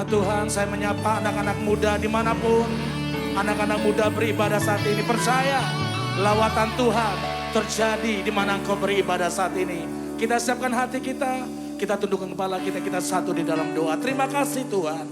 Tuhan, saya menyapa anak-anak muda dimanapun anak-anak muda beribadah saat ini. Percaya lawatan Tuhan terjadi di mana engkau beribadah saat ini. Kita siapkan hati kita tundukkan kepala kita satu di dalam doa. Terima kasih Tuhan,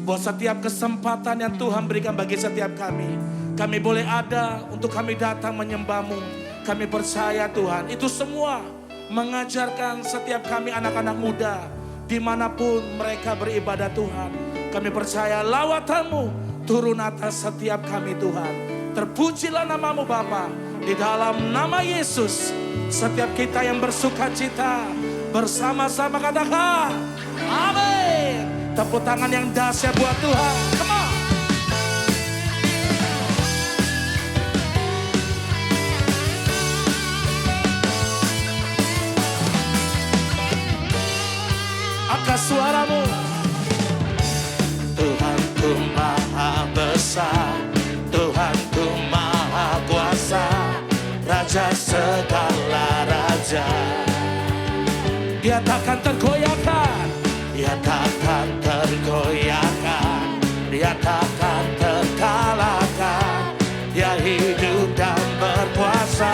buat setiap kesempatan yang Tuhan berikan bagi setiap kami. Kami boleh ada untuk kami datang menyembah-Mu. Kami percaya Tuhan, itu semua mengajarkan setiap kami anak-anak muda dimanapun mereka beribadah Tuhan. Kami percaya lawatan-Mu turun atas setiap kami Tuhan. Terpujilah nama-Mu Bapa. Di dalam nama Yesus, setiap kita yang bersuka cita bersama-sama katakan amin. Tepuk tangan yang dahsyat buat Tuhan. Come on. Angkat suaramu. Tuhanku maha besar, Tuhanku maha kuasa, Raja segala raja. Dia takkan tergoyahkan, Dia takkan tergoyahkan, Dia takkan terkalahkan. Dia hidup dan berkuasa.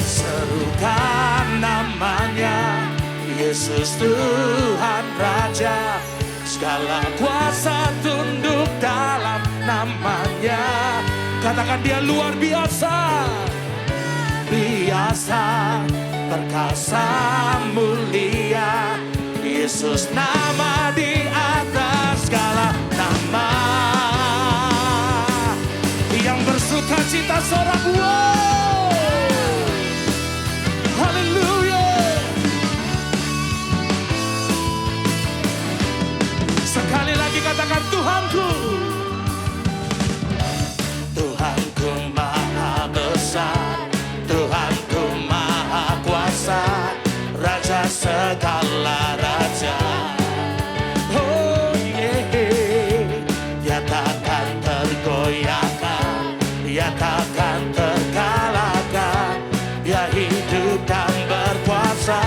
Serukan namanya, Yesus Tuhan Raja. Segala kuasa tunduk dalam namanya. Katakan Dia luar biasa, biasa, perkasa, mulia. Yesus nama di atas segala nama. Yang bersuka cita sorak wow. Haleluya. Sekali lagi katakan Tuhanku. Tuhanku maha besar, Tuhanku maha kuasa, Raja segala raja. Oh yeah. Dia takkan tergoyahkan, Dia takkan terkalahkan. Dia hidup dan berkuasa.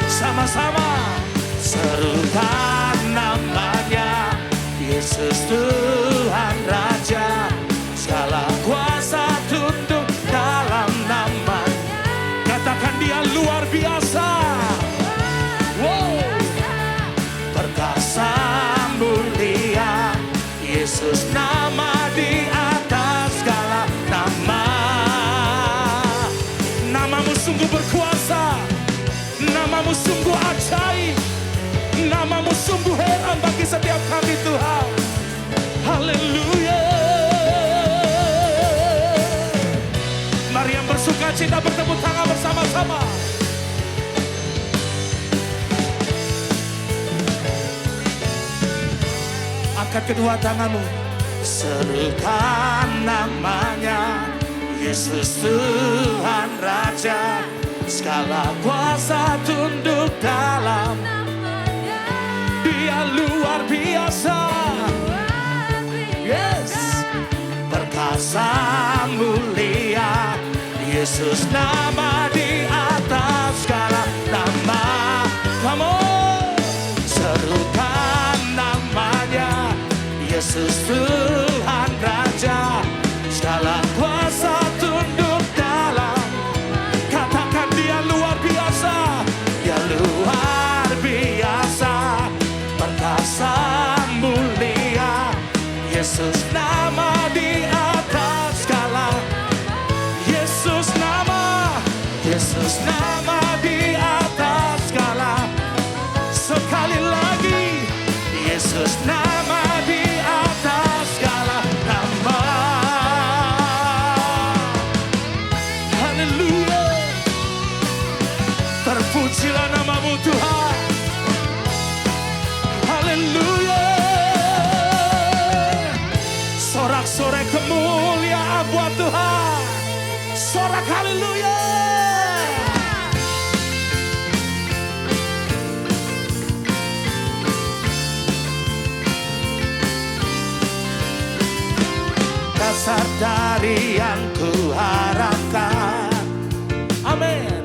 Sama-sama serukan namanya, Yesus Tuhan Raja. Segala kuasa tunduk dalam namanya. Katakan Dia luar biasa. Wow. Perkasa, mulia. Yesus nama di atas segala nama. Namamu sungguh berkuasa, namamu sungguh ajaib, namamu sungguh heran bagi setiap kami Tuhan. Haleluya. Mari yang bersuka cita bertepuk tangan bersama-sama. Angkat kedua tanganmu. Serukan namanya, Yesus Tuhan Raja. Segala kuasa tunduk dalam namanya. Dia luar biasa. Yes. Perkasa, mulia. Yesus nama di atas segala nama. Come on. Serukan namanya, Yesus Tuhan Raja. Segala kuasa tunduk dalam. Katakan Dia luar biasa. Dia luar biasa. Perkasa, mulia. Yesus nama di atas segala. Yesus nama, Yesus nama di atas segala. Sekali lagi, Yesus nama di atas segala nama. Haleluya. Terpujilah namamu Tuhan. Haleluya. Sorak-sorai kemuliaan buat Tuhan. Sorak haleluya. Dasar dari yang kuharapkan. Amin.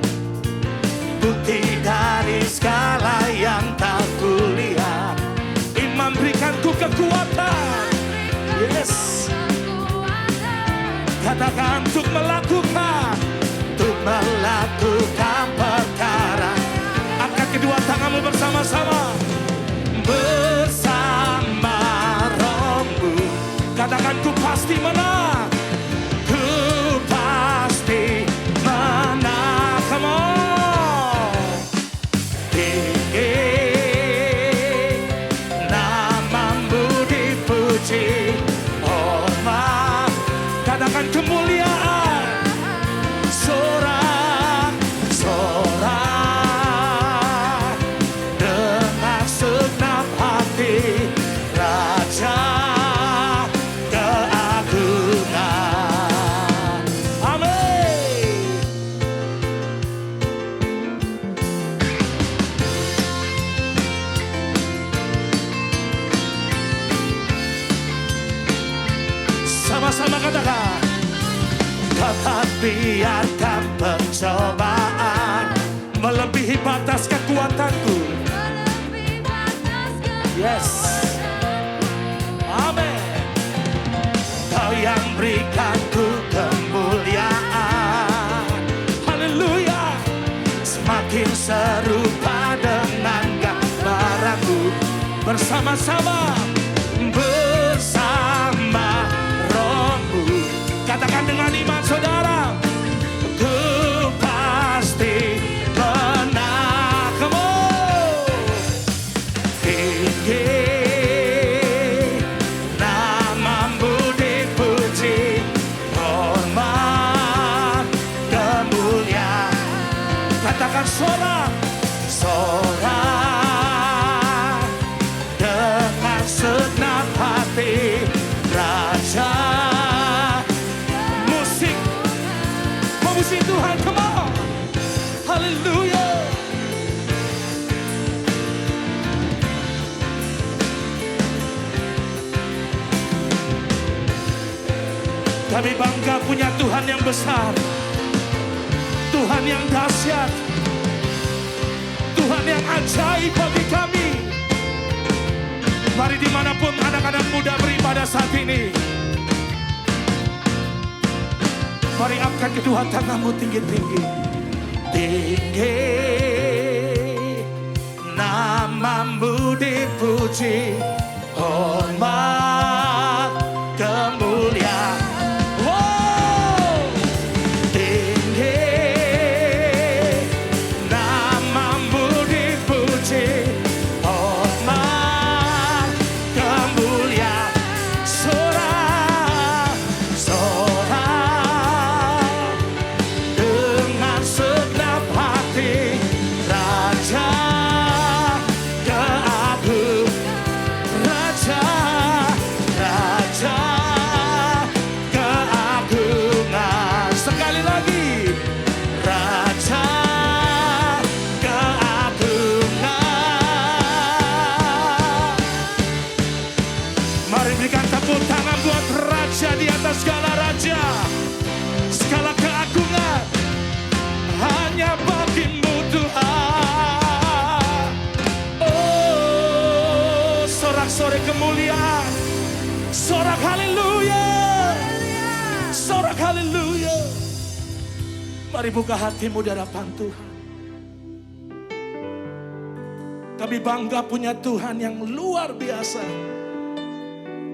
Bukti dari segala yang tak kulihat. Katakan untuk melakukan perkara. Angkat kedua tanganmu bersama-sama. Bersama Rohmu. Katakan ku pasti menang. Ku pasti menang. Come on. Tinggi namamu dipuji. Hormat. Katakan kemuliaan. Sorak-sorak dengan segenap hati. Raja keagungan. Amin. Sama-sama katakan. Kata biarkan pencobaan melebihi batas kekuatanku. Yes. Amin. Kau yang berikanku kemuliaan. Haleluya. Semakin serupa dengan gambaranmu. Bersama-sama. Bersama Rohmu. Katakan dengan iman saudara. Ku pasti menang. Kamu tinggi namamu dipuji. Hormat kemuliaan. Katakan sorak-sorak dengan segenap hati. Raja memuji Tuhan, come on. Haleluya. Kami bangga punya Tuhan yang besar, Tuhan yang dahsyat, Tuhan yang ajaib bagi kami. Mari dimanapun anak-anak muda beribadah saat ini, mari angkat kedua tanganmu tinggi-tinggi. Tinggi namamu dipuji. Hormat kemuliaan. Wow. Tinggi namamu dipuji. Hormat kemuliaan. Dengan segenap hati. Raja keagungan. Raja keagungan. Sekali lagi. Raja keagungan. Mari berikan tepuk tangan buat Raja di atas segala raja. Segala keagungan hanya bagimu Tuhan. Oh, sorak-sorai kemuliaan. Sorak haleluya. Sorak haleluya. Mari buka hatimu di hadapan Tuhan. Kami bangga punya Tuhan yang luar biasa.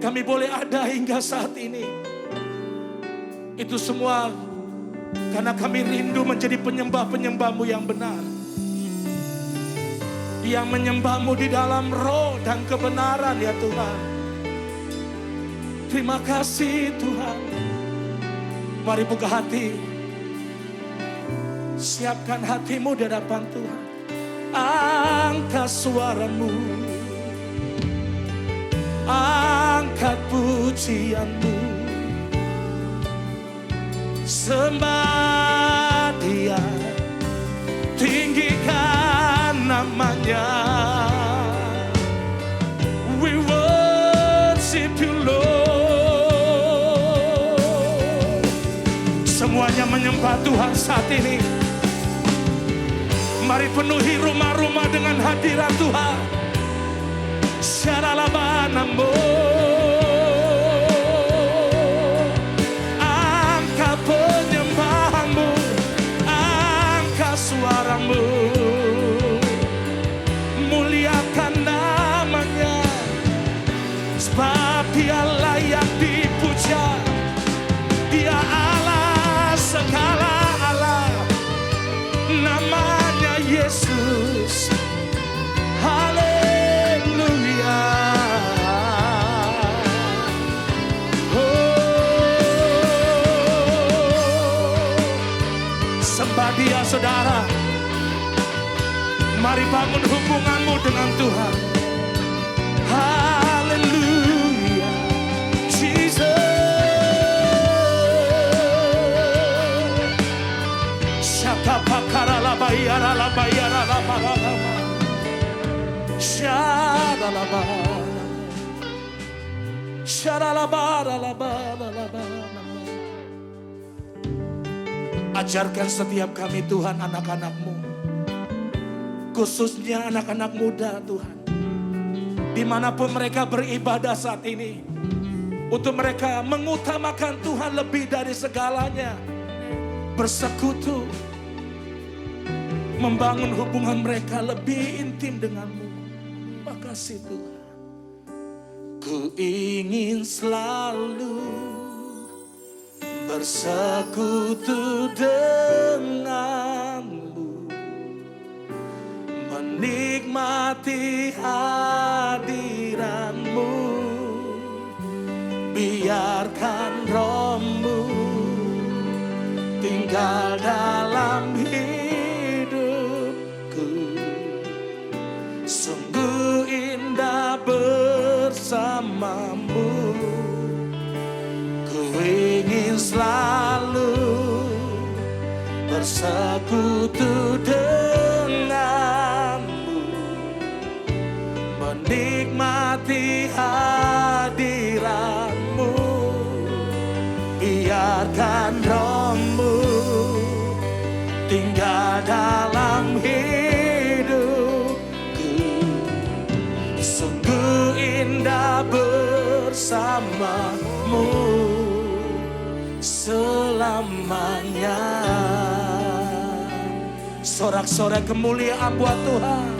Kami boleh ada hingga saat ini. Itu semua karena kami rindu menjadi penyembah-penyembah-Mu yang benar. Yang menyembah-Mu di dalam roh dan kebenaran ya Tuhan. Terima kasih Tuhan. Mari buka hati. Siapkan hatimu di hadapan Tuhan. Angkat suaramu. Angkat pujianmu. Sembah Dia, tinggikan namanya. We worship you Lord. Semuanya menyembah Tuhan saat ini. Mari penuhi rumah-rumah dengan hadirat Tuhan. Syaralabanamo. Sembah Dia, saudara. Mari bangun hubunganmu dengan Tuhan. Haleluya, Jesus. Ajarkan setiap kami Tuhan anak-anak-Mu, khususnya anak-anak muda Tuhan, dimanapun mereka beribadah saat ini, untuk mereka mengutamakan Tuhan lebih dari segalanya, bersekutu, membangun hubungan mereka lebih intim denganmu. Makasih Tuhan. Ku ingin selalu bersekutu denganmu, menikmati hadiratmu, biarkan rohmu tinggal dalam hidupku. Sungguh indah bersamamu. Ku ingin selalu bersekutu denganmu, menikmati hadiratmu, biarkan rohmu tinggal dalam hidupku. Sungguh indah bersamamu selamanya. Sorak-sorai kemuliaan buat Tuhan.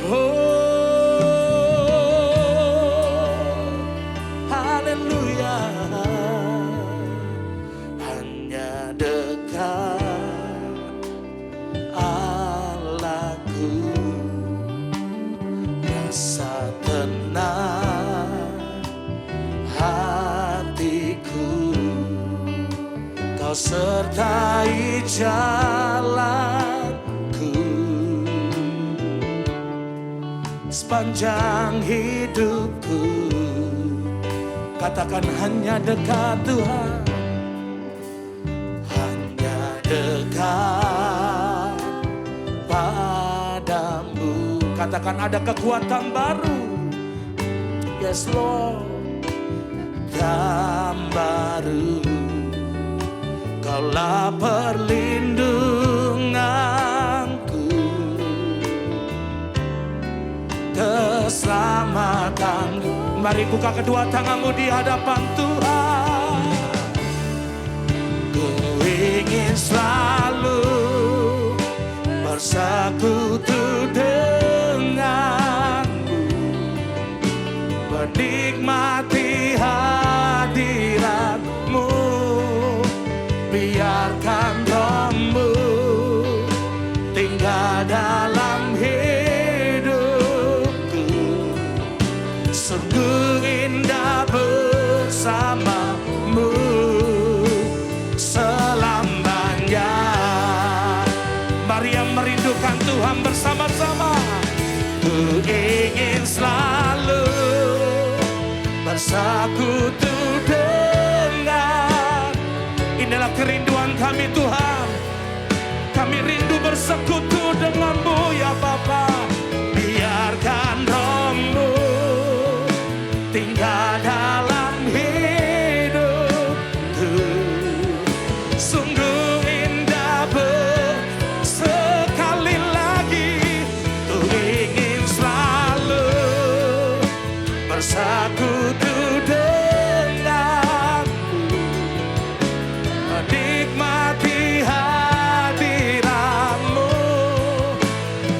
Oh, haleluya. Hanya dekat Allahku, rasa tenang hatiku. Kau sertai jalanku sepanjang hidupku. Katakan hanya dekat Tuhan, hanya dekat padamu. Katakan ada kekuatan baru. Yes Lord, dan baru. Kaulah perlindunganku, keselamatanku. Mari buka kedua tanganmu di hadapan Tuhan. Ku ingin selalu bersekutu denganmu, menikmati hadiratmu, biarkan rohmu tinggal dalam hidupku. Sungguh indah bersamamu selamanya. Mari yang merindukan Tuhan bersama-sama. Ku ingin selalu bersekutu dengan. Inilah kerinduan kami Tuhan. Kami rindu bersekutu dengan-Mu ya Bapa. Biarkan rohmu tinggal dalam hidupku. Sungguh indah sekali lagi. Ku ingin selalu bersekutu denganmu, menikmati hadiratmu,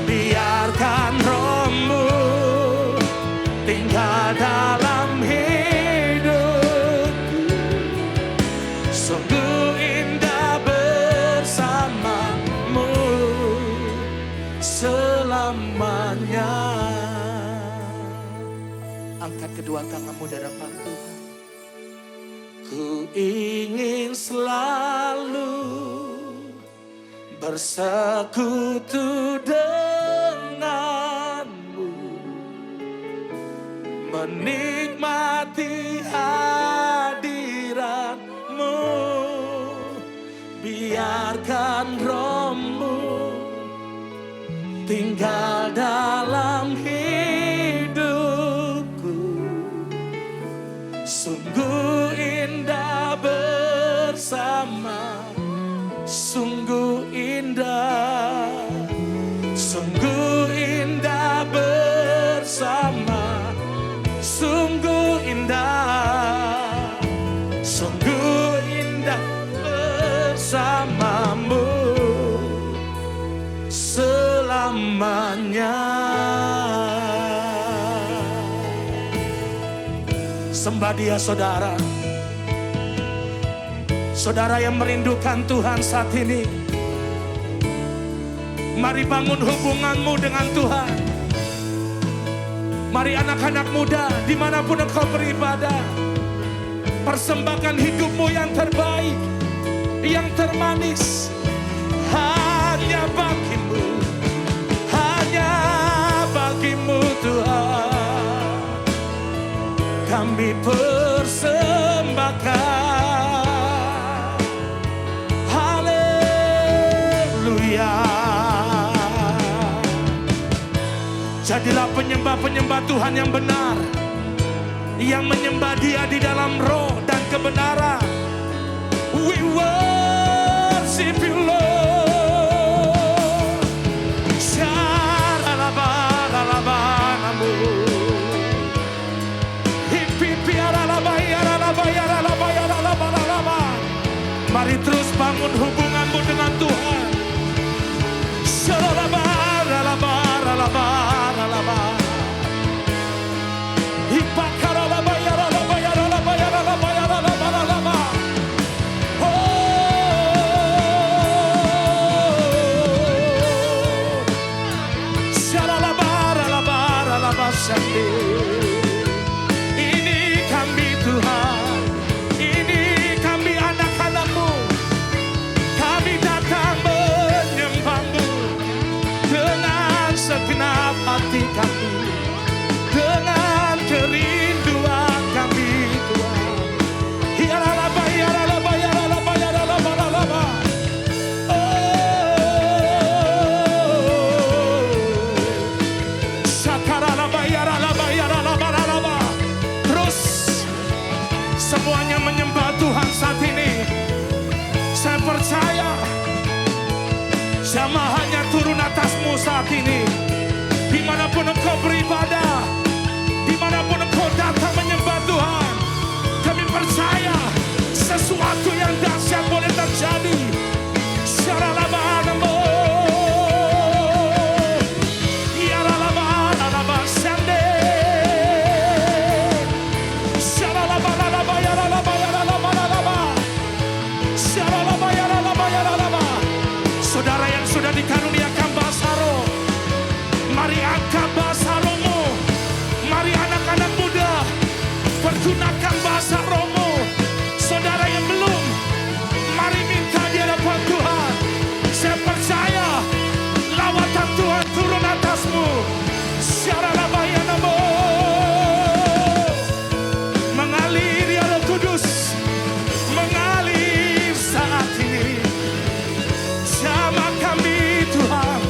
biarkan rohmu tinggal dalam hidupku. Sungguh indah bersamamu selamanya. Angkat kedua tanganmu di hadapan Tuhan. Ku ingin selalu bersekutu denganmu, menikmati hadiratmu. Biarkan rohmu tinggal dalam hidupku. Sungguh indah bersama, sungguh indah, sungguh indah bersama, sungguh indah, sungguh indah bersamamu selamanya. Sembah Dia, saudara. Saudara yang merindukan Tuhan saat ini, mari bangun hubunganmu dengan Tuhan. Mari anak-anak muda, dimanapun engkau beribadah, persembahkan hidupmu yang terbaik, yang termanis, hanya bagimu, hanya bagimu Tuhan. Kami persembahkan, haleluya. Jadilah penyembah-penyembah Tuhan yang benar, yang menyembah Dia di dalam roh dan kebenaran. We worship you, Lord. Syaralabaralabanamu. Mari terus bangun hubunganmu dengan Tuhan. Ini kami Tuhan, ini kami anak-anakmu. Kami datang menyembahmu dengan segenap hati kami, dengan kerinduan kami Tuhan. Yaralaba, yaralaba, yaralaba, yaralaba, yaralaba. Sakaralaba, yaralaba, yaralaba, yaralaba. Terus semuanya menyembah Tuhan saat ini. Saya percaya jamahannya turun atasmu saat ini. Dimanapun engkau beribadah, dimanapun engkau datang menyembah Tuhan, kami percaya sesuatu yang dahsyat boleh terjadi. Syaralabanamo, yaralabanalaba sende, syaralabanalaba, yaralaba, yaralaba, yaralaba, syaralaba, yaralaba, yaralaba. Saudara yang sudah dikaruniakan bahasa roh, mari angkat bahasa rohmu. Mari anak-anak muda, pergunakan bahasa rohmu. Saudara yang belum, mari minta di hadapan Tuhan. Saya percaya lawatan Tuhan turun atasmu. Syaralabayanamo, mengalir ya Roh Kudus, mengalir saat ini. Jamah kami Tuhan,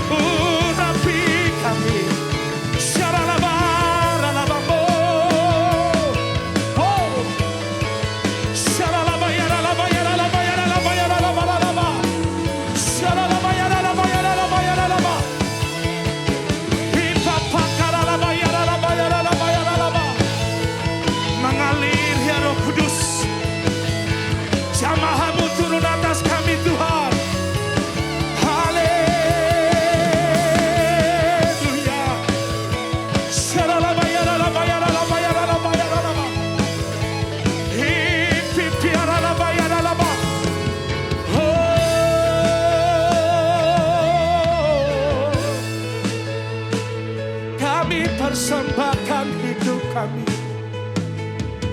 urapi kami. Syaralabaralabamo, oh, syaralaba, yaralaba, yaralaba, yaralaba, yaralaba, yaralaba. Syaralaba, yaralaba, yaralaba, yaralaba. Hipapakaralaba, yaralaba, yaralaba, yaralaba. Mengalir ya Roh Kudus, jamahamu turun atas kami Tuhan. Haleluya. Syaralaba, yaralaba, yaralaba, yaralaba, yaralaba. Hipipi, yaralaba, yaralaba. Oh, kami persembahkan hidup kami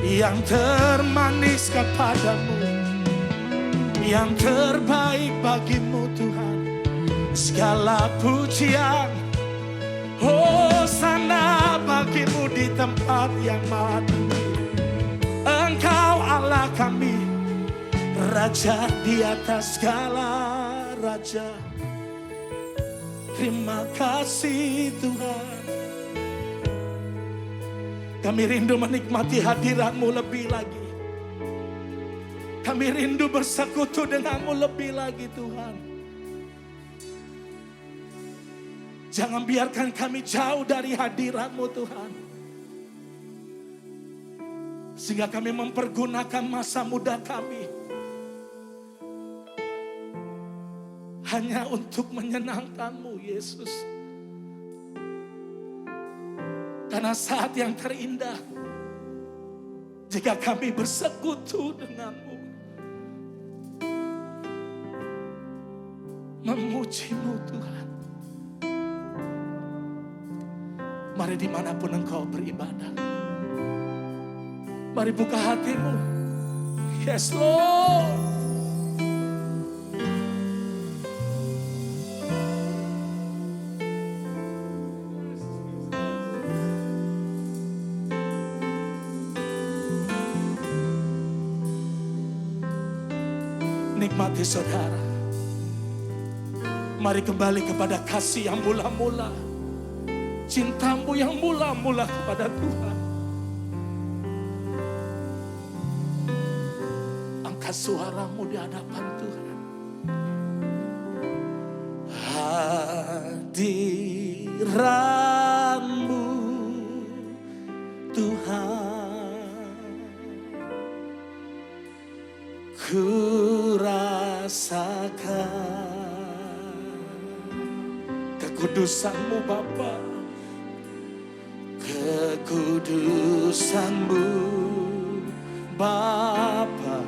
yang termanis kepadamu, yang terbaik bagimu Tuhan. segala pujian. Hosana bagimu di tempat yang maha tinggi. Engkau Allah kami, Raja di atas segala raja. Terima kasih Tuhan. Kami rindu menikmati hadirat-Mu lebih lagi. Kami rindu bersekutu dengan-Mu lebih lagi Tuhan. Jangan biarkan kami jauh dari hadirat-Mu Tuhan. Sehingga kami mempergunakan masa muda kami hanya untuk menyenangkan-Mu Yesus. Karena saat yang terindah jika kami bersekutu dengan-Mu, memuji-Mu Tuhan. Mari dimanapun Engkau beribadah, mari buka hatimu. Yes Lord. Nikmati saudara. Mari kembali kepada kasih yang mula-mula, cintamu yang mula-mula kepada Tuhan. Angkat suaramu di hadapan Tuhan. Hadirat-Mu Tuhan, ku rasakan kekudusan-Mu Bapa, kekudusan-Mu Bapa,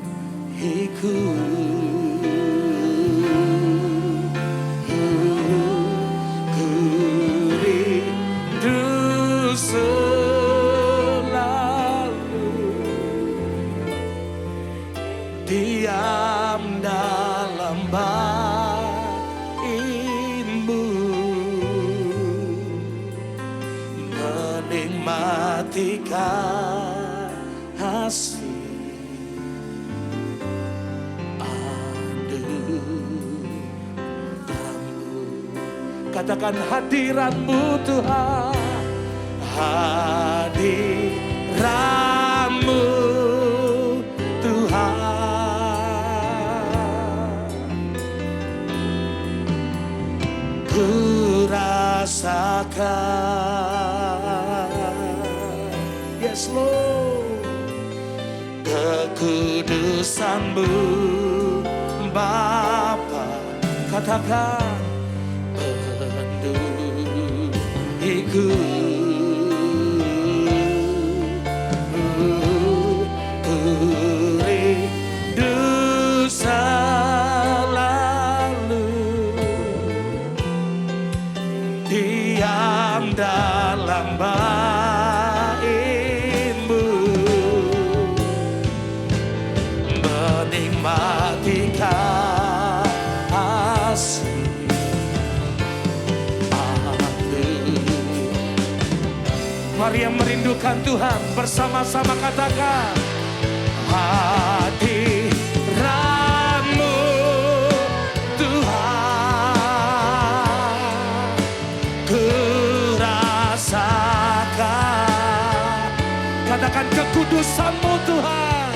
penuhiku. Ku rindu diam dalam bait-Mu, menikmati kasih anugerah-Mu. Katakan hadirat-Mu Tuhan, hadirat-Mu Tuhan. Ku rasakan, yes Lord, kekudusan-Mu Bapa. Katakan penuhiku. Ku rindu diam dalam bait-Mu, menikmati kasih anugerah. Mari yang merindukan Tuhan bersama-sama katakan, hadirat-Mu Tuhan, ku rasakan. Katakan kekudusan-Mu Tuhan,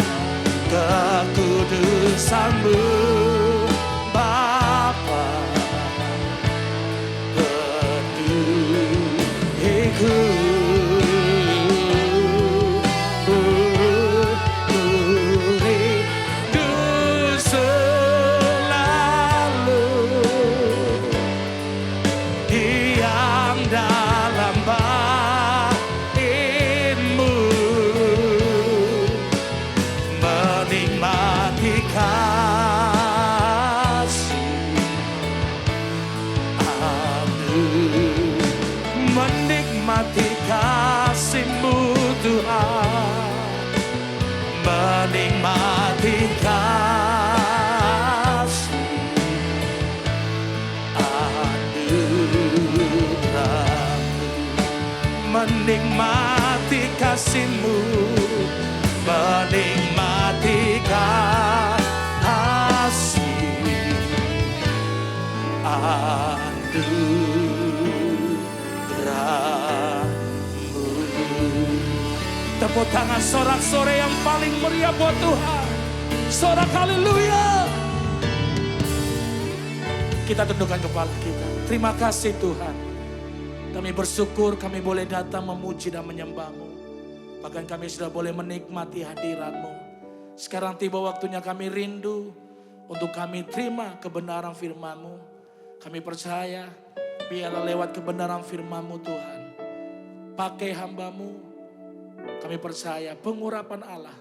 kekudusan-Mu Bapa, penuhiku. Menikmati kasih-Mu Tuhan, menikmati kasih. menikmati kasih-Mu, menikmati kasih anugerah-Mu. Tepuk tangan sorak-sorai yang paling meriah buat Tuhan. Sorak haleluya. Kita tundukkan kepala kita. Terima kasih Tuhan. Kami bersyukur kami boleh datang memuji dan menyembah-Mu. Bahkan kami sudah boleh menikmati hadirat-Mu. Sekarang tiba waktunya kami rindu untuk kami terima kebenaran firman-Mu. Kami percaya biarlah lewat kebenaran firman-Mu Tuhan. Pakai hamba-Mu. Kami percaya pengurapan Allah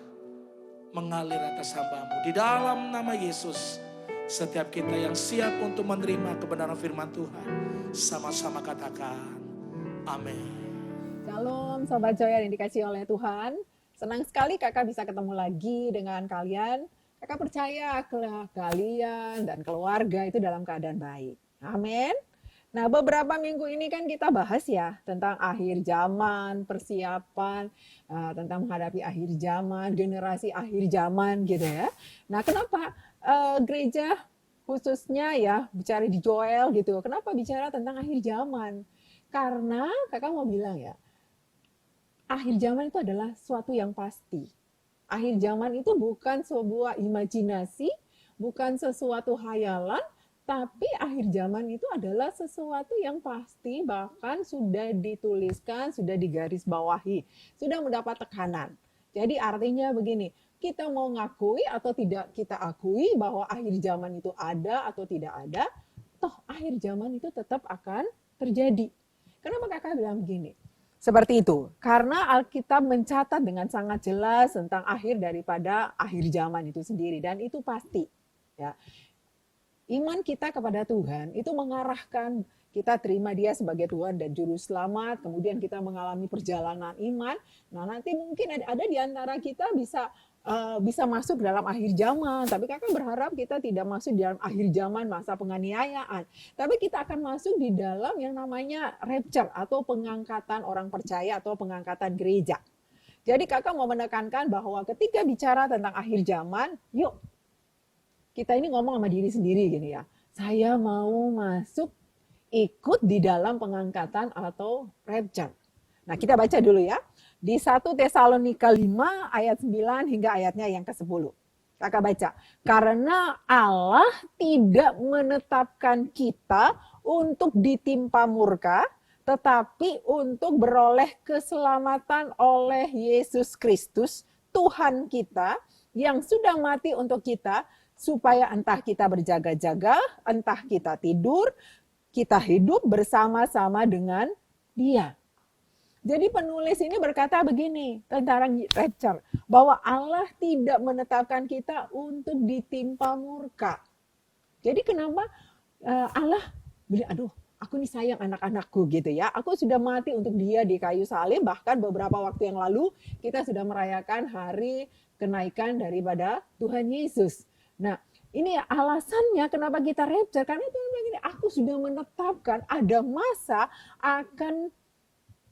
mengalir atas hamba-Mu. Di dalam nama Yesus, setiap kita yang siap untuk menerima kebenaran firman Tuhan, sama-sama katakan, amin. Shalom Sobat Joy yang dikasihi oleh Tuhan. Senang sekali kakak bisa ketemu lagi dengan kalian. Kakak percaya kalian dan keluarga itu dalam keadaan baik. Amin. Nah, beberapa minggu ini kan kita bahas ya tentang akhir zaman, persiapan, tentang menghadapi akhir zaman, generasi akhir zaman gitu ya. Nah, kenapa gereja khususnya ya bicara di Joel gitu, kenapa bicara tentang akhir zaman? Karena kakak mau bilang ya, akhir zaman itu adalah suatu yang pasti. Akhir zaman itu bukan sebuah imajinasi, bukan sesuatu hayalan, tapi akhir zaman itu adalah sesuatu yang pasti, bahkan sudah dituliskan, sudah digarisbawahi, sudah mendapat tekanan. Jadi artinya begini, kita mau ngakui atau tidak kita akui bahwa akhir zaman itu ada atau tidak ada, toh akhir zaman itu tetap akan terjadi. Kenapa kakak bilang begini? Seperti itu, karena Alkitab mencatat dengan sangat jelas tentang akhir daripada akhir zaman itu sendiri, dan itu pasti. Ya. Iman kita kepada Tuhan itu mengarahkan kita terima Dia sebagai Tuhan dan Juru Selamat, kemudian kita mengalami perjalanan iman. Nah, nanti mungkin ada di antara kita bisa masuk dalam akhir zaman, tapi kakak berharap kita tidak masuk di dalam akhir zaman masa penganiayaan, tapi kita akan masuk di dalam yang namanya rapture atau pengangkatan orang percaya atau pengangkatan gereja. Jadi kakak mau menekankan bahwa ketika bicara tentang akhir zaman, yuk kita ini ngomong sama diri sendiri gini ya, saya mau masuk ikut di dalam pengangkatan atau rapture. Nah, kita baca dulu ya. Di 1 Tesalonika 5 ayat 9 hingga ayatnya yang ke-10. Kakak baca. Karena Allah tidak menetapkan kita untuk ditimpa murka, tetapi untuk beroleh keselamatan oleh Yesus Kristus, Tuhan kita, yang sudah mati untuk kita, supaya entah kita berjaga-jaga, entah kita tidur, kita hidup bersama-sama dengan Dia. Jadi penulis ini berkata begini tentang rapture, bahwa Allah tidak menetapkan kita untuk ditimpa murka. Jadi kenapa Allah bilang, aduh aku nih sayang anak-anakku gitu ya, aku sudah mati untuk dia di kayu salib, bahkan beberapa waktu yang lalu kita sudah merayakan hari kenaikan daripada Tuhan Yesus. Nah, ini alasannya kenapa kita rapture, karena Tuhan bilang gini, aku sudah menetapkan ada masa akan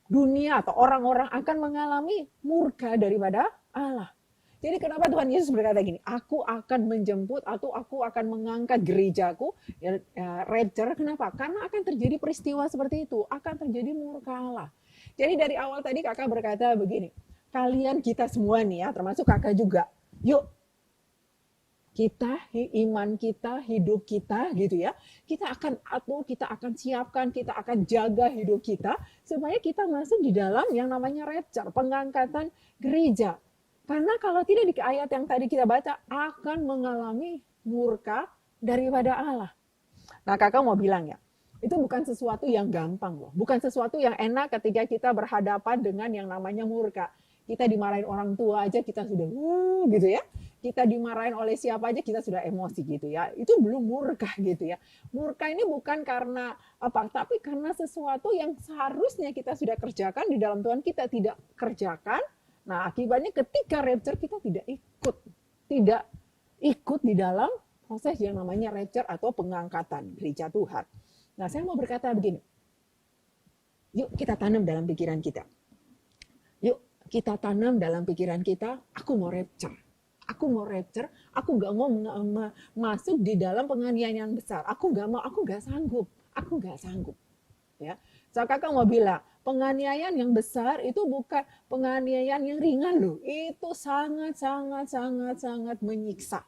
dunia atau orang-orang akan mengalami murka daripada Allah. Jadi kenapa Tuhan Yesus berkata gini, aku akan menjemput atau aku akan mengangkat gerejaku, rapture, kenapa? Karena akan terjadi peristiwa seperti itu, akan terjadi murka Allah. Jadi dari awal tadi kakak berkata begini, kalian kita semua nih ya, termasuk kakak juga, yuk kita, iman kita, hidup kita gitu ya, kita akan atur, kita akan siapkan, kita akan jaga hidup kita supaya kita masuk di dalam yang namanya rapture, pengangkatan gereja. Karena kalau tidak di ayat yang tadi kita baca, akan mengalami murka daripada Allah. Nah kakak mau bilang ya, itu bukan sesuatu yang gampang loh, bukan sesuatu yang enak ketika kita berhadapan dengan yang namanya murka. Kita dimarahin orang tua aja kita sudah gitu ya. Kita dimarahin oleh siapa aja kita sudah emosi gitu ya. Itu belum murka gitu ya. Murka ini bukan karena apa, tapi karena sesuatu yang seharusnya kita sudah kerjakan di dalam Tuhan kita tidak kerjakan. Nah, akibatnya ketika rapture kita tidak ikut di dalam proses yang namanya rapture atau pengangkatan gereja Tuhan. Nah, saya mau berkata begini. Yuk kita tanam dalam pikiran kita. kita tanam dalam pikiran kita, aku mau rapture. Aku mau rapture, aku gak mau masuk di dalam penganiayaan yang besar. Aku gak sanggup. Aku gak sanggup. Ya, so kakak mau bilang, penganiayaan yang besar itu bukan penganiayaan yang ringan loh. Itu sangat menyiksa.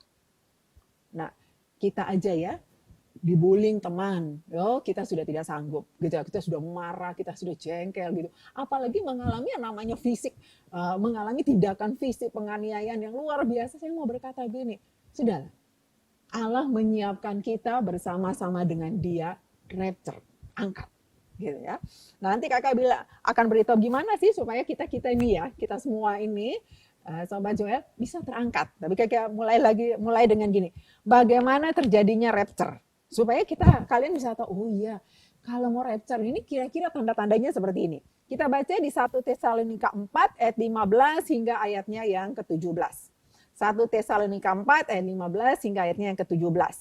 Nah, kita aja ya, dibullying teman, kita sudah tidak sanggup, gitu. Kita sudah marah, kita sudah jengkel, gitu. Apalagi mengalami yang namanya fisik, mengalami tindakan fisik penganiayaan yang luar biasa. Saya mau berkata gini, sudahlah, Allah menyiapkan kita bersama-sama dengan Dia rapture, angkat, gitu ya. Nanti kakak bilang akan beritahu gimana sih supaya kita ini ya, kita semua ini. Sobat Joel bisa terangkat. Tapi kakak mulai dengan gini, bagaimana terjadinya rapture? Supaya kalian bisa tahu, oh iya, kalau mau rapture ini kira-kira tanda-tandanya seperti ini. Kita baca di 1 Tesalonika 4 ayat 15 hingga ayatnya yang ke-17. 1 Tesalonika 4 ayat 15 hingga ayatnya yang ke-17.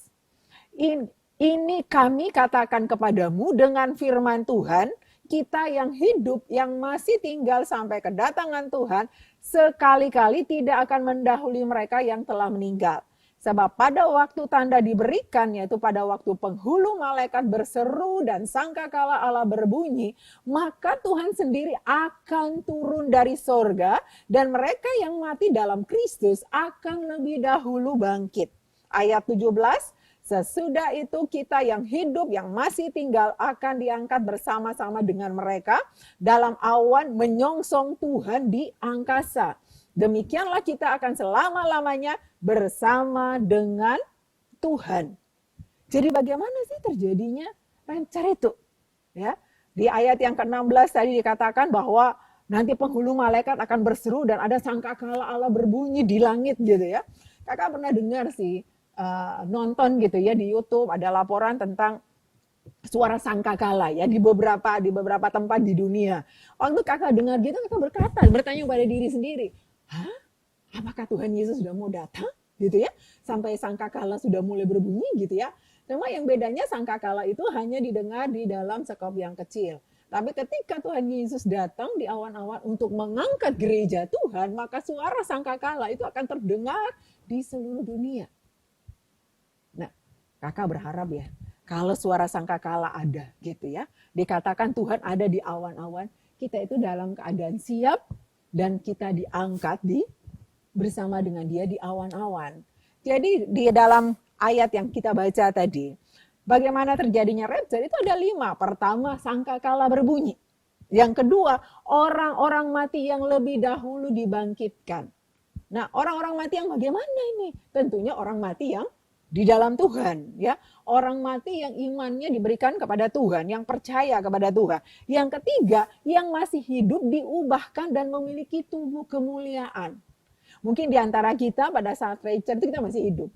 Ini kami katakan kepadamu dengan firman Tuhan, kita yang hidup, yang masih tinggal sampai kedatangan Tuhan, sekali-kali tidak akan mendahului mereka yang telah meninggal. Sebab pada waktu tanda diberikan, yaitu pada waktu penghulu malaikat berseru dan sangkakala Allah berbunyi, maka Tuhan sendiri akan turun dari sorga dan mereka yang mati dalam Kristus akan lebih dahulu bangkit. Ayat 17, sesudah itu kita yang hidup, yang masih tinggal akan diangkat bersama-sama dengan mereka dalam awan menyongsong Tuhan di angkasa. Demikianlah kita akan selama-lamanya bersama dengan Tuhan. Jadi bagaimana sih terjadinya rapture itu? Ya, di ayat yang ke-16 tadi dikatakan bahwa nanti penghulu malaikat akan berseru dan ada sangkakala Allah berbunyi di langit gitu ya. Kakak pernah dengar sih, nonton gitu ya di YouTube, ada laporan tentang suara sangkakala ya di beberapa tempat di dunia. Waktu kakak dengar gitu, kakak bertanya pada diri sendiri, hah? Apakah Tuhan Yesus sudah mau datang? Gitu ya. Sampai sangkakala sudah mulai berbunyi gitu ya. Cuma yang bedanya sangkakala itu hanya didengar di dalam sekop yang kecil. Tapi ketika Tuhan Yesus datang di awan-awan untuk mengangkat gereja Tuhan, maka suara sangkakala itu akan terdengar di seluruh dunia. Nah, kakak berharap ya, kalau suara sangkakala ada gitu ya, dikatakan Tuhan ada di awan-awan, kita itu dalam keadaan siap dan kita diangkat bersama dengan Dia di awan-awan. Jadi di dalam ayat yang kita baca tadi, bagaimana terjadinya rapture itu ada 5. Pertama, sangkakala berbunyi. Yang kedua, orang-orang mati yang lebih dahulu dibangkitkan. Nah, orang-orang mati yang bagaimana ini? Tentunya orang mati yang di dalam Tuhan, ya. Orang mati yang imannya diberikan kepada Tuhan, yang percaya kepada Tuhan. Yang ketiga, yang masih hidup diubahkan dan memiliki tubuh kemuliaan. Mungkin di antara kita pada saat rapture itu kita masih hidup.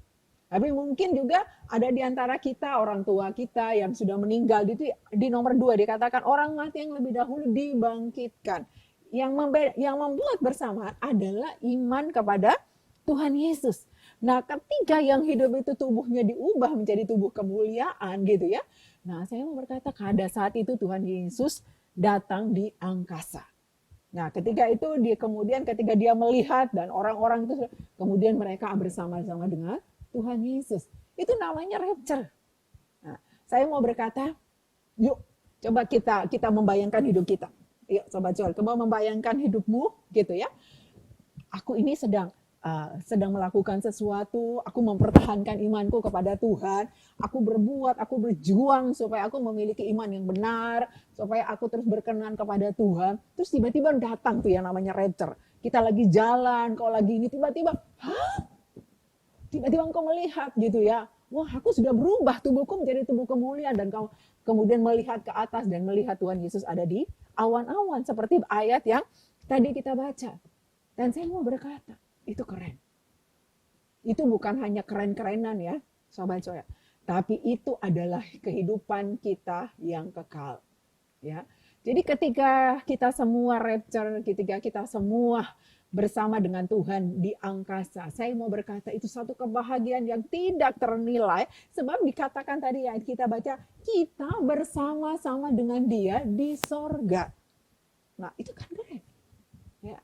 Tapi mungkin juga ada di antara kita, orang tua kita yang sudah meninggal. Itu di nomor 2 dikatakan orang mati yang lebih dahulu dibangkitkan. Yang membuat bersamaan adalah iman kepada Tuhan Yesus. Nah, ketika yang hidup itu tubuhnya diubah menjadi tubuh kemuliaan gitu ya. Nah, saya mau berkata pada saat itu Tuhan Yesus datang di angkasa. Nah, ketika itu ketika dia melihat dan orang-orang itu kemudian mereka bersama-sama dengan Tuhan Yesus. Itu namanya rapture. Nah, saya mau berkata, yuk coba kita membayangkan hidup kita. Yuk Sobat Joel, coba membayangkan hidupmu gitu ya. Aku ini sedang melakukan sesuatu, aku mempertahankan imanku kepada Tuhan, aku berjuang supaya aku memiliki iman yang benar, supaya aku terus berkenan kepada Tuhan. Terus tiba-tiba datang tuh yang namanya rapture. Kita lagi jalan, kau lagi ini tiba-tiba, tiba-tiba engkau melihat gitu ya, wah aku sudah berubah, tubuhku menjadi tubuh kemuliaan, dan kau kemudian melihat ke atas dan melihat Tuhan Yesus ada di awan-awan seperti ayat yang tadi kita baca. Dan saya mau berkata, itu keren. Itu bukan hanya keren-kerenan ya, Sobat Joel, tapi itu adalah kehidupan kita yang kekal. Ya. Jadi ketika kita semua rapture, ketika kita semua bersama dengan Tuhan di angkasa, saya mau berkata itu satu kebahagiaan yang tidak ternilai, sebab dikatakan tadi ya kita baca, kita bersama-sama dengan Dia di sorga. Nah itu kan keren. Ya.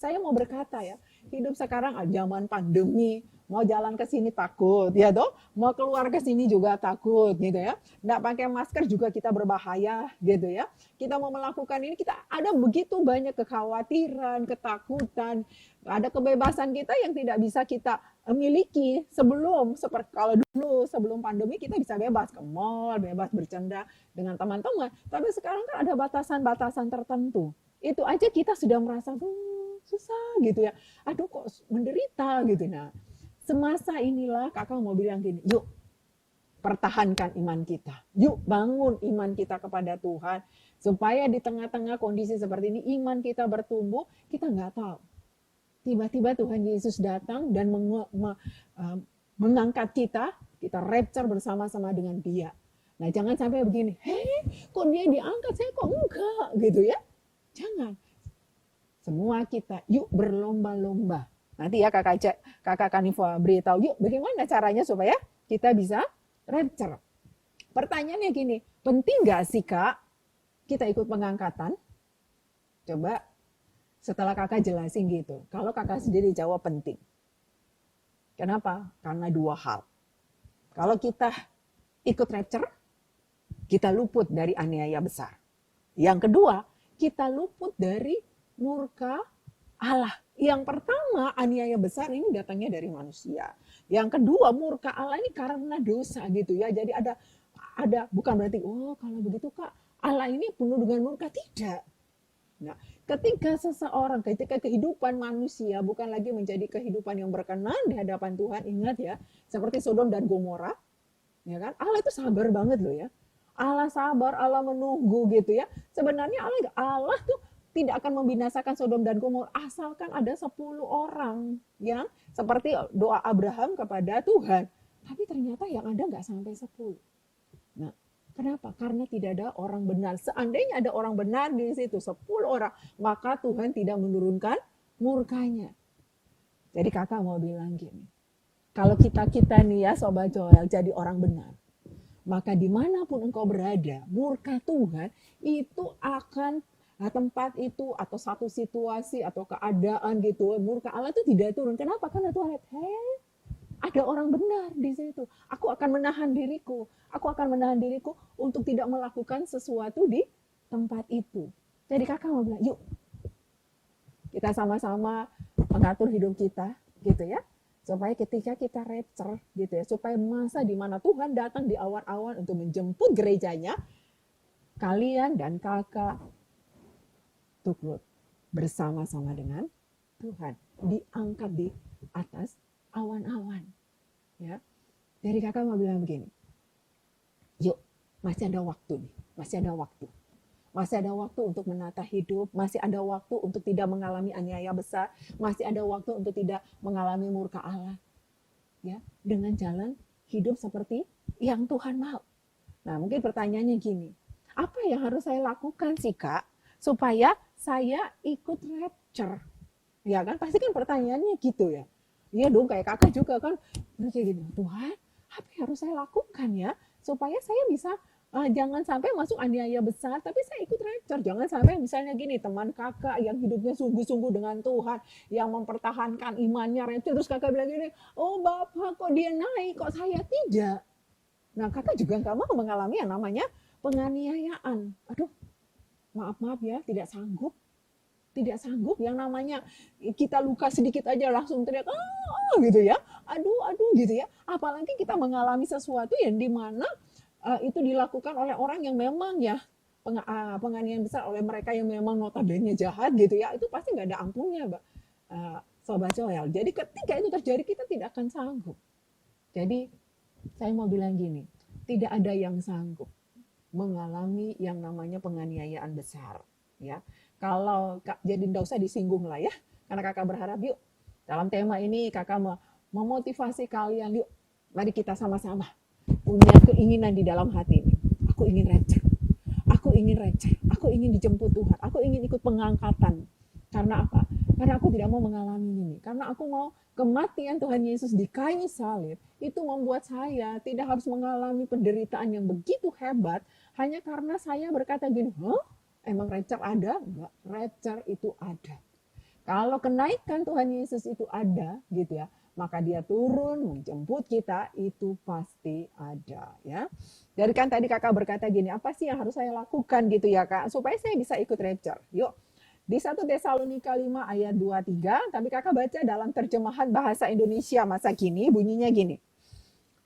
Saya mau berkata ya, hidup sekarang zaman pandemi, mau jalan ke sini takut, ya toh, mau keluar ke sini juga takut, gitu ya. Nggak pakai masker juga kita berbahaya, gitu ya. Kita mau melakukan ini, kita ada begitu banyak kekhawatiran, ketakutan, ada kebebasan kita yang tidak bisa kita miliki sebelum, seperti kalau dulu sebelum pandemi kita bisa bebas ke mall, bebas bercanda dengan teman-teman. Tapi sekarang kan ada batasan-batasan tertentu. Itu aja kita sudah merasa susah gitu ya. Aduh kok menderita gitu. Nah, semasa inilah kakak mau bilang gini, yuk pertahankan iman kita. Yuk bangun iman kita kepada Tuhan. Supaya di tengah-tengah kondisi seperti ini iman kita bertumbuh, kita nggak tahu. Tiba-tiba Tuhan Yesus datang dan mengangkat kita rapture bersama-sama dengan dia. Nah jangan sampai begini, kok dia diangkat, saya kok enggak gitu ya. Jangan. Semua kita yuk berlomba-lomba. Nanti ya kakak akan beritahu yuk bagaimana caranya supaya kita bisa rapture. Pertanyaannya gini, penting gak sih kak kita ikut pengangkatan? Coba setelah kakak jelasin gitu. Kalau kakak sendiri jawab penting. Kenapa? Karena dua hal. Kalau kita ikut rapture, kita luput dari aniaya besar. Yang kedua, kita luput dari murka Allah. Yang pertama, aniaya besar ini datangnya dari manusia. Yang kedua, murka Allah ini karena dosa gitu ya. Jadi ada bukan berarti kalau begitu Kak, Allah ini penuh dengan murka, tidak. Nah, ketika kehidupan manusia bukan lagi menjadi kehidupan yang berkenan di hadapan Tuhan, ingat ya, seperti Sodom dan Gomora, ya kan? Allah itu sabar banget loh ya. Allah sabar, Allah menunggu gitu ya. Sebenarnya Allah tuh tidak akan membinasakan Sodom dan Gomora asalkan ada 10 orang yang seperti doa Abraham kepada Tuhan. Tapi ternyata yang ada nggak sampai 10. Nah, kenapa? Karena tidak ada orang benar. Seandainya ada orang benar di situ 10 orang, maka Tuhan tidak menurunkan murkanya. Jadi kakak mau bilang gini, kalau kita nih ya Sobat Joel jadi orang benar, maka dimanapun engkau berada, murka Tuhan itu akan tempat itu atau satu situasi atau keadaan gitu, murka Allah itu tidak turun. Kenapa? Karena Tuhan lihat, ada orang benar di situ. Aku akan menahan diriku. Aku akan menahan diriku untuk tidak melakukan sesuatu di tempat itu. Jadi kakak mau bilang, yuk kita sama-sama mengatur hidup kita, gitu ya. Supaya ketika kita rapture, gitu ya, supaya masa di mana Tuhan datang di awal-awal untuk menjemput gerejanya, kalian dan kakak tukrut bersama-sama dengan Tuhan, diangkat di atas awan-awan, ya. Jadi kakak mau bilang begini, yuk masih ada waktu nih, masih ada waktu untuk menata hidup, masih ada waktu untuk tidak mengalami aniaya besar, masih ada waktu untuk tidak mengalami murka Allah, ya, dengan jalan hidup seperti yang Tuhan mau. Nah mungkin pertanyaannya gini, apa yang harus saya lakukan sih kak supaya saya ikut rapture? Ya kan, pasti kan pertanyaannya gitu ya. Iya dong, kayak kakak juga kan kayak gini, Tuhan apa yang harus saya lakukan ya supaya saya bisa jangan sampai masuk aniaya besar tapi saya ikut rapture. Jangan sampai misalnya gini, teman kakak yang hidupnya sungguh-sungguh dengan Tuhan, yang mempertahankan imannya rapture, terus kakak bilang gini, oh bapak kok dia naik kok saya tidak. Nah kakak juga gak mau mengalami yang namanya penganiayaan. Aduh, maaf ya, tidak sanggup yang namanya kita luka sedikit aja langsung teriak gitu ya, aduh gitu ya, apalagi kita mengalami sesuatu yang dimana itu dilakukan oleh orang yang memang ya penganiayaan besar, oleh mereka yang memang notabene jahat gitu ya, itu pasti nggak ada ampunnya Mbak, Sobat Joel. Jadi ketika itu terjadi kita tidak akan sanggup. Jadi saya mau bilang gini, tidak ada yang sanggup mengalami yang namanya penganiayaan besar, ya. Kalau jadi tidak usah disinggung lah ya, karena kakak berharap yuk dalam tema ini kakak memotivasi kalian, yuk mari kita sama-sama punya keinginan di dalam hati ini. Aku ingin rapture, aku ingin dijemput Tuhan, aku ingin ikut pengangkatan. Karena apa? Karena aku tidak mau mengalami ini. Karena aku mau kematian Tuhan Yesus di kayu salib itu membuat saya tidak harus mengalami penderitaan yang begitu hebat hanya karena saya berkata gini, emang rapture ada? Enggak, rapture itu ada. Kalau kenaikan Tuhan Yesus itu ada gitu ya, maka dia turun menjemput kita itu pasti ada ya. Jadi kan tadi kakak berkata gini, apa sih yang harus saya lakukan gitu ya kak, supaya saya bisa ikut rapture. Yuk, di 1 Tesalonika 5 ayat 23, tapi kakak baca dalam terjemahan bahasa Indonesia masa kini, bunyinya gini.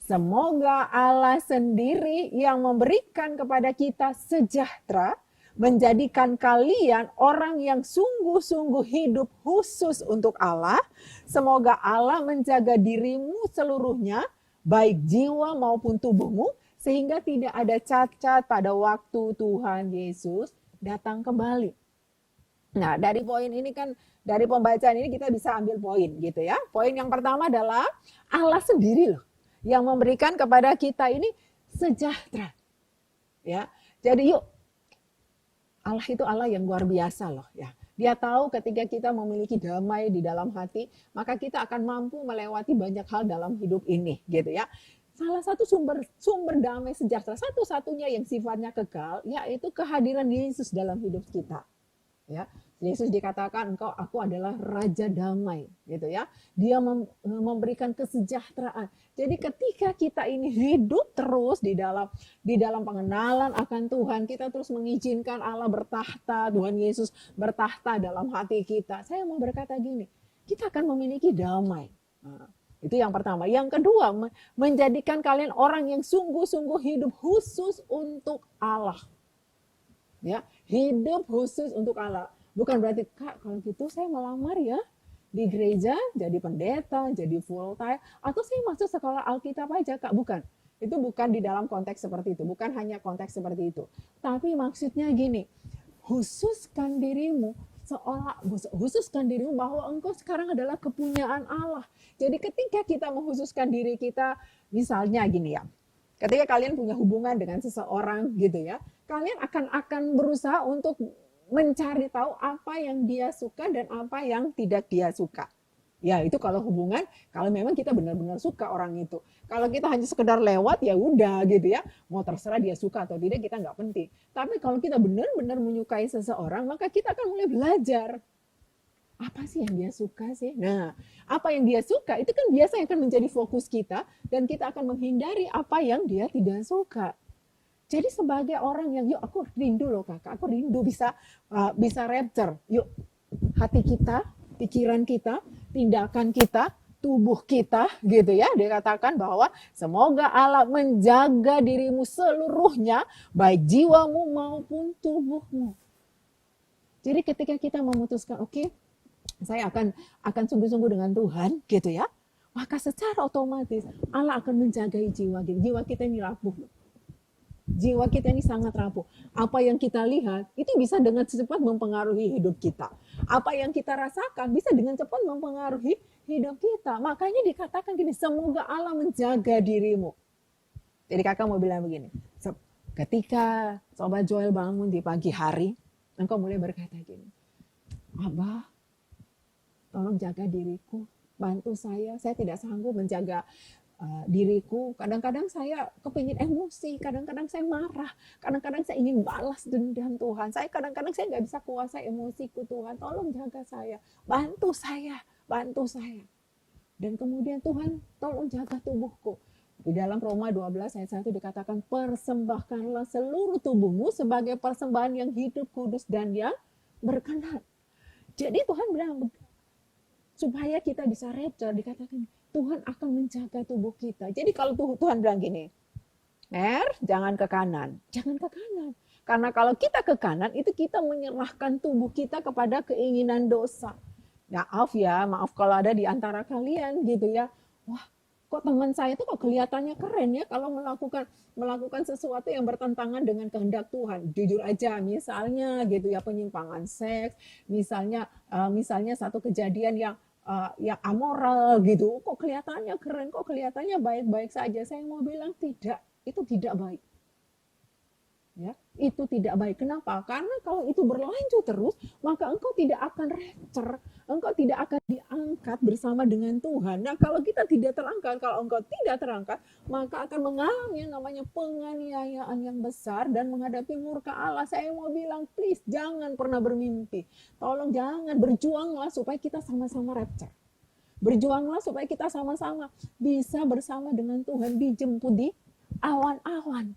Semoga Allah sendiri yang memberikan kepada kita sejahtera, menjadikan kalian orang yang sungguh-sungguh hidup khusus untuk Allah. Semoga Allah menjaga dirimu seluruhnya, baik jiwa maupun tubuhmu, sehingga tidak ada cacat pada waktu Tuhan Yesus datang kembali. Nah, dari poin ini kan, dari pembacaan ini kita bisa ambil poin gitu ya. Poin yang pertama adalah Allah sendiri loh yang memberikan kepada kita ini sejahtera. Ya. Jadi yuk, Allah itu Allah yang luar biasa loh ya. Dia tahu ketika kita memiliki damai di dalam hati, maka kita akan mampu melewati banyak hal dalam hidup ini gitu ya. Salah satu sumber damai sejahtera satu-satunya yang sifatnya kekal yaitu kehadiran Yesus dalam hidup kita. Ya, Yesus dikatakan engkau aku adalah raja damai gitu ya. Dia memberikan kesejahteraan. Jadi ketika kita ini hidup terus di dalam pengenalan akan Tuhan, kita terus mengizinkan Allah bertahta, Tuhan Yesus bertahta dalam hati kita. Saya mau berkata gini, kita akan memiliki damai. Nah, itu yang pertama. Yang kedua, menjadikan kalian orang yang sungguh-sungguh hidup khusus untuk Allah. Ya, hidup khusus untuk Allah. Bukan berarti kak kalau gitu saya melamar ya di gereja jadi pendeta, jadi full time, atau saya masuk sekolah Alkitab aja kak. Bukan. Itu bukan di dalam konteks seperti itu. Bukan hanya konteks seperti itu. Tapi maksudnya gini, khususkan dirimu khususkan dirimu bahwa engkau sekarang adalah kepunyaan Allah. Jadi ketika kita mengkhususkan diri kita, misalnya gini ya, ketika kalian punya hubungan dengan seseorang gitu ya, kalian akan berusaha untuk mencari tahu apa yang dia suka dan apa yang tidak dia suka. Ya itu kalau hubungan, kalau memang kita benar-benar suka orang itu. Kalau kita hanya sekedar lewat ya udah gitu ya, mau terserah dia suka atau tidak kita nggak penting. Tapi kalau kita benar-benar menyukai seseorang, maka kita akan mulai belajar. Apa sih yang dia suka sih? Nah, apa yang dia suka itu kan biasa yang akan menjadi fokus kita dan kita akan menghindari apa yang dia tidak suka. Jadi sebagai orang yang yuk aku rindu loh kakak, aku rindu bisa rapture. Yuk hati kita, pikiran kita, tindakan kita, tubuh kita gitu ya. Dikatakan bahwa semoga Allah menjaga dirimu seluruhnya, baik jiwamu maupun tubuhmu. Jadi ketika kita memutuskan oke, saya akan sungguh-sungguh dengan Tuhan gitu ya, maka secara otomatis Allah akan menjaga jiwa kita. Jiwa kita ini rapuh. Jiwa kita ini sangat rapuh. Apa yang kita lihat itu bisa dengan cepat mempengaruhi hidup kita. Apa yang kita rasakan bisa dengan cepat mempengaruhi hidup kita. Makanya dikatakan gini, semoga Allah menjaga dirimu. Jadi kakak mau bilang begini, ketika Sobat Joel bangun di pagi hari, engkau mulai berkata gini, Abah, tolong jaga diriku, bantu saya tidak sanggup menjaga diriku. Kadang-kadang saya kepingin emosi, kadang-kadang saya marah, kadang-kadang saya ingin balas dendam Tuhan. Kadang-kadang saya nggak bisa kuasai emosiku Tuhan. Tolong jaga saya, bantu saya, bantu saya. Dan kemudian Tuhan tolong jaga tubuhku. Di dalam Roma 12 ayat 1 dikatakan persembahkanlah seluruh tubuhmu sebagai persembahan yang hidup, kudus dan yang berkenan. Jadi Tuhan bilang supaya kita bisa rapture, dikatakan Tuhan akan menjaga tubuh kita. Jadi kalau Tuhan bilang gini, jangan ke kanan. Jangan ke kanan. Karena kalau kita ke kanan, itu kita menyerahkan tubuh kita kepada keinginan dosa. Maaf kalau ada di antara kalian gitu ya. Wah, kok teman saya itu kok kelihatannya keren ya kalau melakukan sesuatu yang bertentangan dengan kehendak Tuhan. Jujur aja, misalnya gitu ya, penyimpangan seks, misalnya satu kejadian yang amoral gitu, kok kelihatannya keren, kok kelihatannya baik-baik saja. Saya mau bilang tidak, itu tidak baik. Ya, itu tidak baik. Kenapa? Karena kalau itu berlanjut terus, maka engkau tidak akan rapture, engkau tidak akan diangkat bersama dengan Tuhan. Nah, kalau kita tidak terangkat, kalau engkau tidak terangkat, maka akan mengalami yang namanya penganiayaan yang besar dan menghadapi murka Allah. Saya mau bilang, please jangan pernah bermimpi. Tolong jangan, berjuanglah supaya kita sama-sama rapture. Berjuanglah supaya kita sama-sama bisa bersama dengan Tuhan dijemput di awan-awan.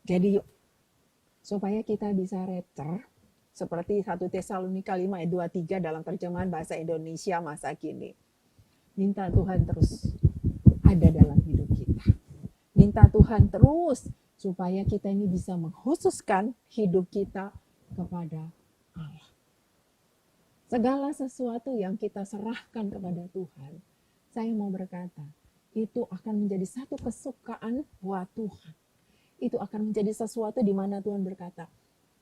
Jadi yuk, supaya kita bisa rapture, seperti 1 Tesalonika 5 ayat 23 dalam terjemahan bahasa Indonesia masa kini. Minta Tuhan terus ada dalam hidup kita. Minta Tuhan terus supaya kita ini bisa mengkhususkan hidup kita kepada Allah. Segala sesuatu yang kita serahkan kepada Tuhan, saya mau berkata, itu akan menjadi satu kesukaan buat Tuhan. Itu akan menjadi sesuatu di mana Tuhan berkata,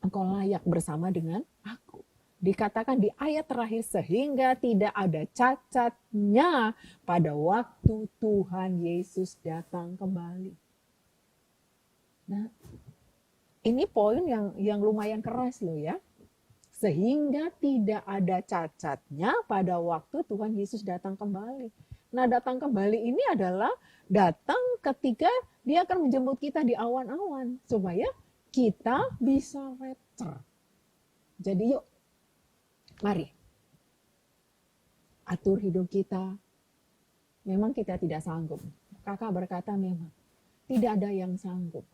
engkau layak bersama dengan aku. Dikatakan di ayat terakhir, sehingga tidak ada cacatnya pada waktu Tuhan Yesus datang kembali. Nah, ini poin yang lumayan keras loh ya. Sehingga tidak ada cacatnya pada waktu Tuhan Yesus datang kembali. Nah, datang kembali ini adalah datang ketika dia akan menjemput kita di awan-awan supaya kita bisa rapture. Jadi yuk, mari atur hidup kita. Memang kita tidak sanggup. Kakak berkata memang tidak ada yang sanggup.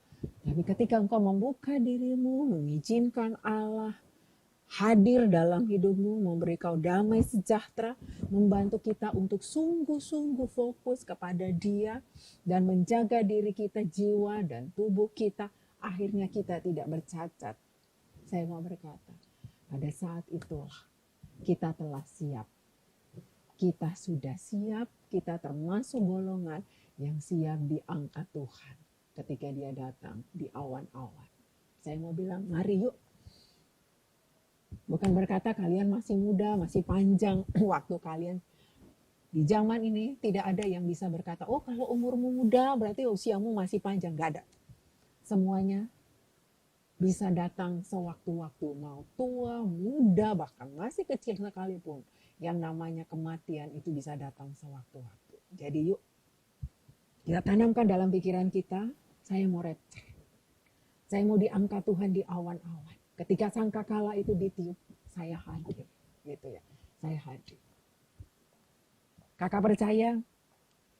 Tapi ketika engkau membuka dirimu, mengizinkan Allah hadir dalam hidupmu, memberi kau damai sejahtera, membantu kita untuk sungguh-sungguh fokus kepada Dia dan menjaga diri kita, jiwa dan tubuh kita, akhirnya kita tidak bercacat. Saya mau berkata, pada saat itulah kita telah siap. Kita sudah siap, kita termasuk golongan yang siap diangkat Tuhan ketika Dia datang di awan-awan. Saya mau bilang, mari yuk. Bukan berkata kalian masih muda, masih panjang waktu kalian. Di zaman ini tidak ada yang bisa berkata, oh kalau umurmu muda berarti usiamu masih panjang. Gak ada. Semuanya bisa datang sewaktu-waktu. Mau tua, muda, bahkan masih kecil sekalipun. Yang namanya kematian itu bisa datang sewaktu-waktu. Jadi yuk, kita tanamkan dalam pikiran kita, saya mau rapture. Saya mau diangkat Tuhan di awan-awan. Ketika sangkakala itu ditiup, saya hadir, gitu ya. Saya hadir. Kakak percaya,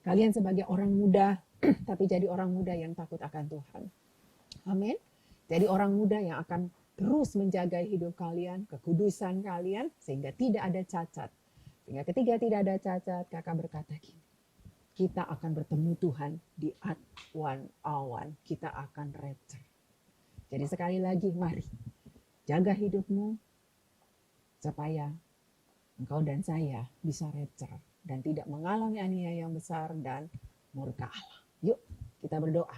kalian sebagai orang muda, tapi jadi orang muda yang takut akan Tuhan. Amin. Jadi orang muda yang akan terus menjaga hidup kalian, kekudusan kalian, sehingga tidak ada cacat. Sehingga ketika tidak ada cacat, kakak berkata gini, kita akan bertemu Tuhan di awan-awan, kita akan rapture. Jadi sekali lagi, mari. Jaga hidupmu supaya engkau dan saya bisa rapture dan tidak mengalami aniaya yang besar dan murka Allah. Yuk kita berdoa.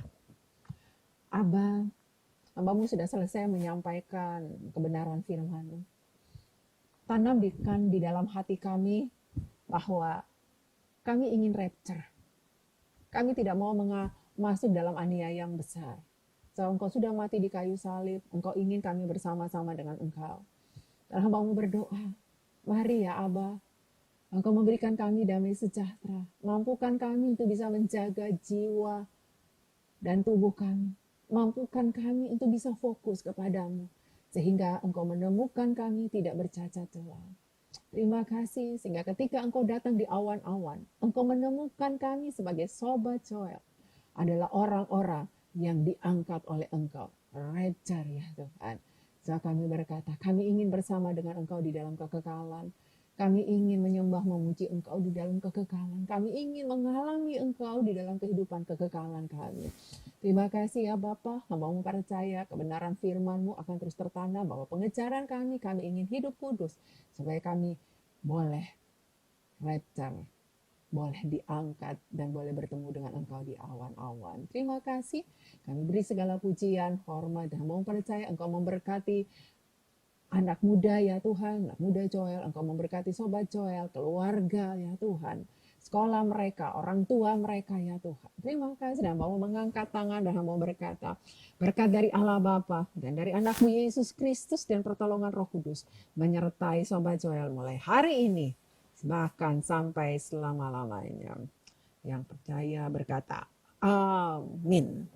Abah, hambamu sudah selesai menyampaikan kebenaran firman-Mu. Tanamkan di dalam hati kami bahwa kami ingin rapture. Kami tidak mau masuk dalam aniaya yang besar. So, engkau sudah mati di kayu salib, engkau ingin kami bersama-sama dengan engkau. Dan hambamu berdoa, mari ya Abah, engkau memberikan kami damai sejahtera. Mampukan kami untuk bisa menjaga jiwa dan tubuh kami. Mampukan kami untuk bisa fokus kepadamu. Sehingga engkau menemukan kami tidak bercacat celah. Terima kasih, sehingga ketika engkau datang di awan-awan, engkau menemukan kami sebagai Sobat Joel. Adalah orang-orang yang diangkat oleh engkau. Rapture ya Tuhan. So kami berkata, kami ingin bersama dengan engkau di dalam kekekalan. Kami ingin menyembah memuji engkau di dalam kekekalan. Kami ingin mengalami engkau di dalam kehidupan kekekalan kami. Terima kasih ya Bapa, hambamu percaya kebenaran firman-Mu akan terus tertanam bahwa pengejaran kami ingin hidup kudus. Supaya kami boleh rapture, boleh diangkat dan boleh bertemu dengan engkau di awan-awan. Terima kasih. Kami beri segala pujian, hormat, dan mau percaya engkau memberkati anak muda ya Tuhan, anak muda Joel, engkau memberkati Sobat Joel, keluarga ya Tuhan. sekolah mereka, orang tua mereka ya Tuhan. Terima kasih dan mau mengangkat tangan dan mau berkata, berkat dari Allah Bapa dan dari anakmu Yesus Kristus dan pertolongan Roh Kudus menyertai Sobat Joel mulai hari ini bahkan sampai selama-lamanya. Yang percaya berkata, amin.